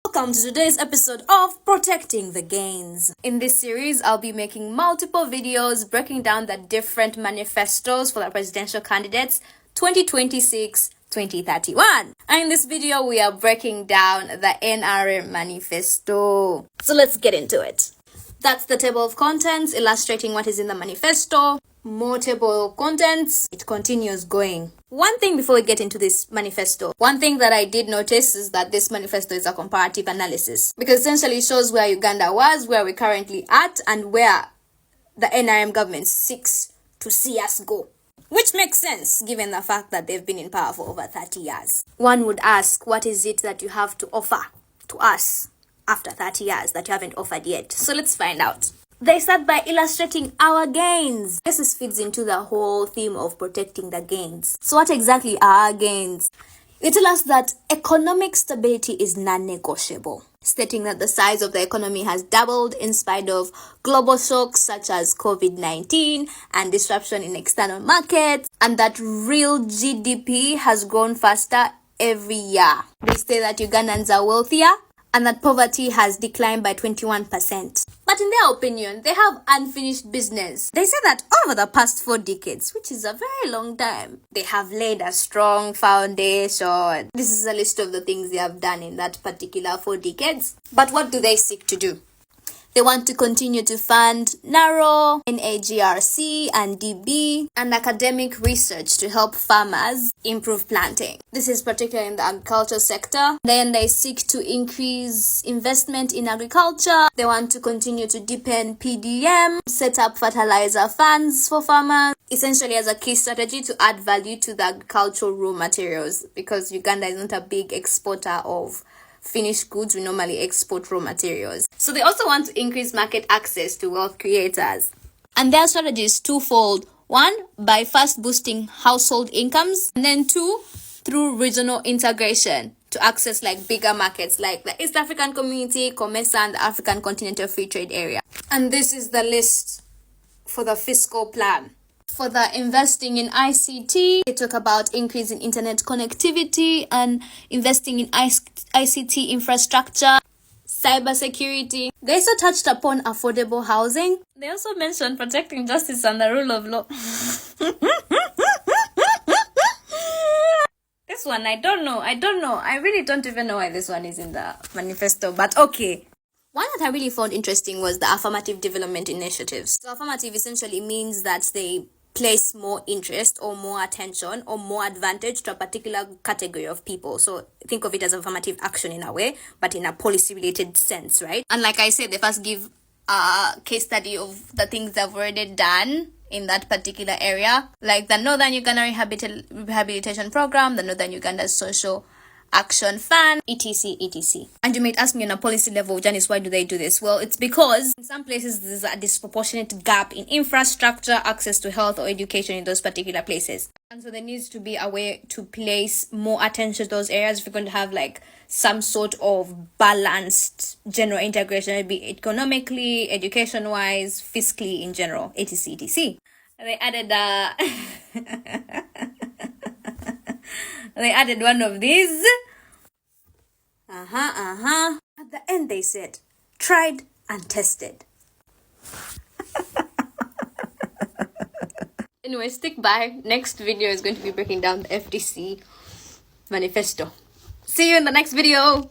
Welcome to today's episode of Protecting the Gains. In this series, I'll be making multiple videos breaking down the different manifestos for the presidential candidates 2026-2031. And in this video, we are breaking down the NRM manifesto. So let's get into it. That's the table of contents illustrating what is in the manifesto. More table of contents. It continues going. One thing before we get into this manifesto, one thing that I did notice is that this manifesto is a comparative analysis, because essentially it shows where Uganda was, where we're currently at, and where the NRM government seeks to see us go. Which makes sense given the fact that they've been in power for over 30 years. One would ask, what is it that you have to offer to us after 30 years that you haven't offered yet? So let's find out. They start by illustrating our gains. This feeds into the whole theme of protecting the gains. So what exactly are our gains? They tell us that economic stability is non-negotiable, stating that the size of the economy has doubled in spite of global shocks such as COVID-19 and disruption in external markets, and that real GDP has grown faster every year. They say that Ugandans are wealthier and that poverty has declined by 21%. But in their opinion, they have unfinished business. They say that over the past 4 decades, which is a very long time, they have laid a strong foundation. This is a list of the things they have done in that particular 4 decades. But what do they seek to do? They want to continue to fund NARO, NAGRC, and DB, and academic research to help farmers improve planting. This is particularly in the agriculture sector. Then they seek to increase investment in agriculture. They want to continue to deepen PDM, set up fertilizer funds for farmers, essentially as a key strategy to add value to the agricultural raw materials, because Uganda is not a big exporter of finished goods. We normally export raw materials. So they also want to increase market access to wealth creators. And their strategy is twofold. 1, by first boosting household incomes, and then 2, through regional integration to access like bigger markets like the East African Community, COMESA, and the African Continental Free Trade Area. And this is the list for the fiscal plan. For the investing in ICT, they talk about increasing internet connectivity and investing in ICT infrastructure, cybersecurity. They also touched upon affordable housing. They also mentioned protecting justice and the rule of law. This one, I don't know. I really don't even know why this one is in the manifesto, but okay. One that I really found interesting was the affirmative development initiatives. So affirmative essentially means that they place more interest or more attention or more advantage to a particular category of people. So think of it as affirmative action in a way, but in a policy related sense, right? And like I said, they first give a case study of the things they've already done in that particular area, like the Northern Uganda Rehabilitation Program, the Northern Uganda Social Action Fund, etc. And you might ask me on a policy level, Janice, why do they do this? Well, it's because in some places there's a disproportionate gap in infrastructure, access to health or education in those particular places. And so there needs to be a way to place more attention to those areas if we're going to have like some sort of balanced general integration, maybe economically, education-wise, fiscally in general, etc. They added they added one of these. At the end they said, tried and tested. Anyway, stick by. Next video is going to be breaking down the FDC manifesto. See you in the next video.